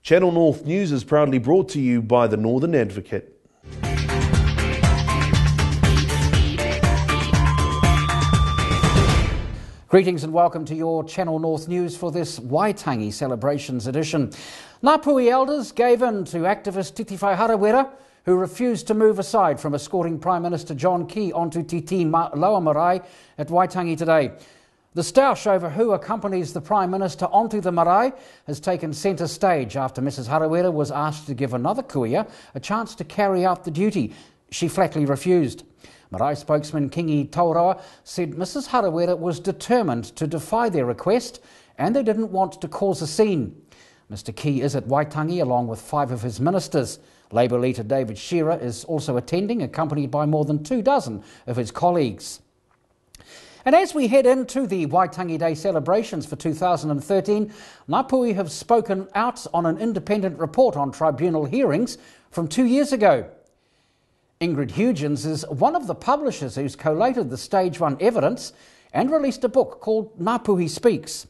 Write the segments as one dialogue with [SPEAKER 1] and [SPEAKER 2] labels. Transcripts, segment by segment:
[SPEAKER 1] Channel North News is proudly brought to you by the Northern Advocate.
[SPEAKER 2] Greetings and welcome to your Channel North News for this Waitangi Celebrations edition. Ngāpuhi elders gave in to activist Titi Whaiharawera, who refused to move aside from escorting Prime Minister John Key onto Titi Lower Marae at Waitangi today. The stoush over who accompanies the Prime Minister onto the marae has taken centre stage after Mrs Harawera was asked to give another kuia a chance to carry out the duty. She flatly refused. Marae spokesman Kingi Taurawa said Mrs Harawera was determined to defy their request and they didn't want to cause a scene. Mr Key is at Waitangi along with 5 of his ministers. Labour leader David Shearer is also attending, accompanied by more than 24 of his colleagues. And as we head into the Waitangi Day celebrations for 2013, Ngāpuhi have spoken out on an independent report on tribunal hearings from 2 years ago. Ingrid Huygens is one of the publishers who's collated the Stage 1 evidence and released a book called Ngāpuhi Speaks.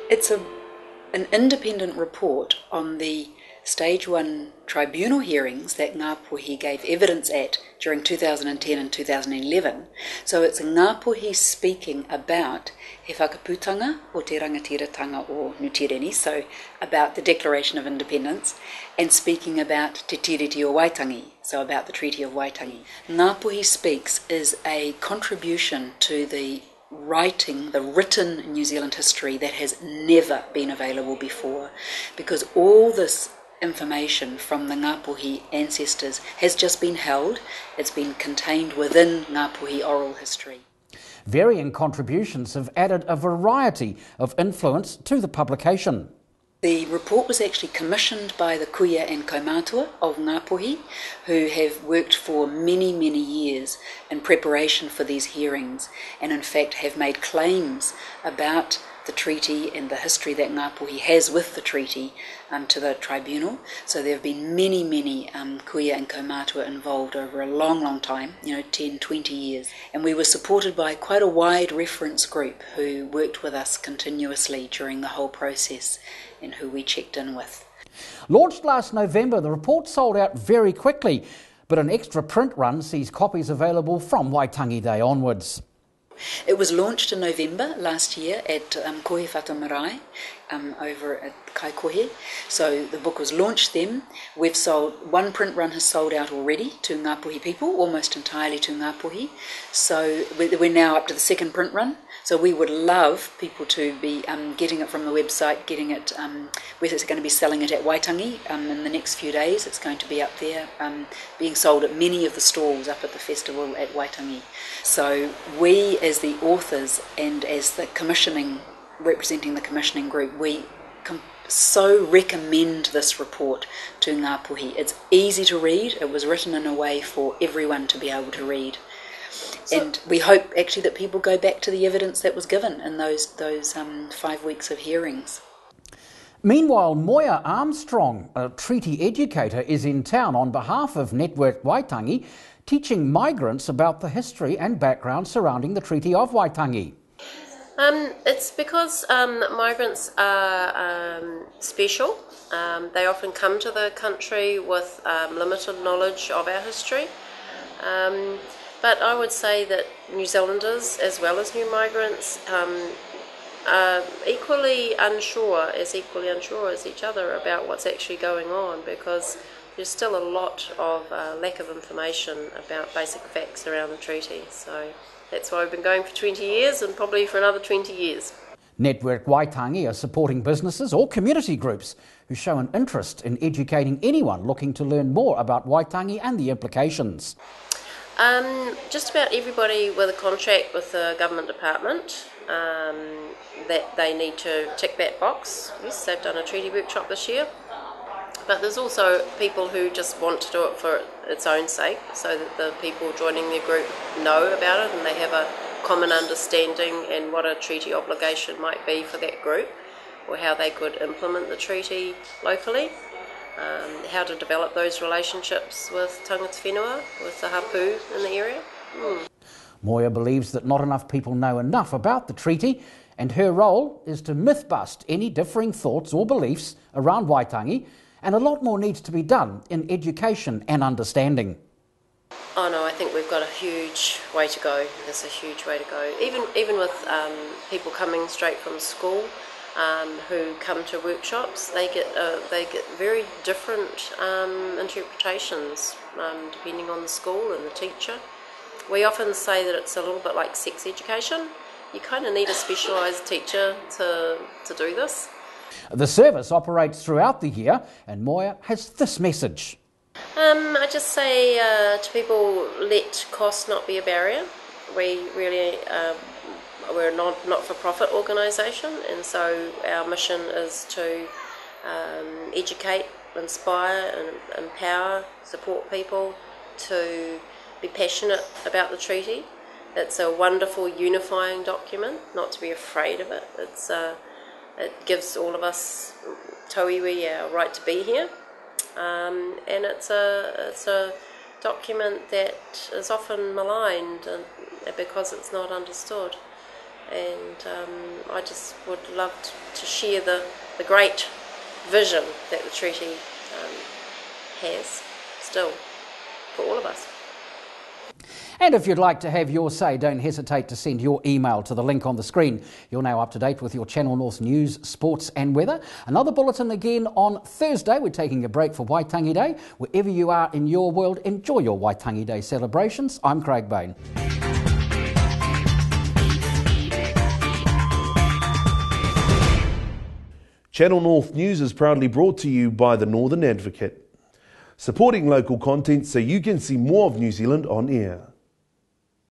[SPEAKER 3] It's an independent report on the Stage 1 tribunal hearings that Ngāpuhi gave evidence at during 2010 and 2011. So it's Ngāpuhi speaking about he whakaputanga o te rangatiratanga o Nutireni, so about the Declaration of Independence, and speaking about te tiriti o Waitangi, so about the Treaty of Waitangi. Ngāpuhi Speaks is a contribution to the written New Zealand history that has never been available before, because all this information from the Ngāpuhi ancestors has just been held. It's been contained within Ngāpuhi oral history.
[SPEAKER 2] Varying contributions have added a variety of influence to the publication.
[SPEAKER 3] The report was actually commissioned by the kuia and kaumātua of Ngāpuhi, who have worked for many, many years in preparation for these hearings, and in fact have made claims about the treaty and the history that Ngāpuhi has with the treaty to the tribunal. So there have been many, many kuia and kaumātua involved over a long, long time, 10, 20 years. And we were supported by quite a wide reference group who worked with us continuously during the whole process and who we checked in with.
[SPEAKER 2] Launched last November, the report sold out very quickly, but an extra print run sees copies available from Waitangi Day onwards.
[SPEAKER 3] It was launched in November last year at Kohe Whatu Marae over at Kaikohe. So the book was launched then. We've sold, one print run has sold out already to Ngāpuhi people, almost entirely to Ngāpuhi. So we're now up to the second print run. So we would love people to be getting it from the website, getting it, we're going to be selling it at Waitangi in the next few days. It's going to be up there, being sold at many of the stalls up at the festival at Waitangi. So we as the authors and as the representing the commissioning group, we so recommend this report to Ngāpuhi. It's easy to read. It was written in a way for everyone to be able to read. And we hope actually that people go back to the evidence that was given in those 5 weeks of hearings.
[SPEAKER 2] Meanwhile, Moya Armstrong, a treaty educator, is in town on behalf of Network Waitangi, teaching migrants about the history and background surrounding the Treaty of Waitangi.
[SPEAKER 4] It's because migrants are special. They often come to the country with limited knowledge of our history. But I would say that New Zealanders, as well as new migrants, are equally unsure as each other about what's actually going on, because there's still a lot of lack of information about basic facts around the treaty. So that's why we've been going for 20 years and probably for another 20 years.
[SPEAKER 2] Network Waitangi are supporting businesses or community groups who show an interest in educating anyone looking to learn more about Waitangi and the implications.
[SPEAKER 4] Just about everybody with a contract with the government department, that they need to tick that box. Yes, they've done a treaty workshop this year. But there's also people who just want to do it for its own sake, so that the people joining their group know about it and they have a common understanding and what a treaty obligation might be for that group, or how they could implement the treaty locally. How to develop those relationships with tangata whenua, with the hapu in the area.
[SPEAKER 2] Moya believes that not enough people know enough about the treaty and her role is to myth bust any differing thoughts or beliefs around Waitangi, and a lot more needs to be done in education and understanding.
[SPEAKER 4] Oh no, I think we've got a huge way to go. There's a huge way to go. Even with people coming straight from school who come to workshops, they get very different interpretations depending on the school and the teacher. We often say that it's a little bit like sex education. You kind of need a specialised teacher to do this.
[SPEAKER 2] The service operates throughout the year, and Moya has this message.
[SPEAKER 4] I just say to people, let cost not be a barrier. We really, we're a not-for-profit organisation, and so our mission is to educate, inspire and empower, support people to be passionate about the treaty. It's a wonderful unifying document, not to be afraid of it. It gives all of us tauiwi our right to be here. And it's a document that is often maligned because it's not understood. And I just would love to share the great vision that the treaty has still for all of us.
[SPEAKER 2] And if you'd like to have your say, don't hesitate to send your email to the link on the screen. You're now up to date with your Channel North news, sports and weather. Another bulletin again on Thursday. We're taking a break for Waitangi Day. Wherever you are in your world, enjoy your Waitangi Day celebrations. I'm Craig Bain.
[SPEAKER 1] Channel North News is proudly brought to you by the Northern Advocate, supporting local content so you can see more of New Zealand on air.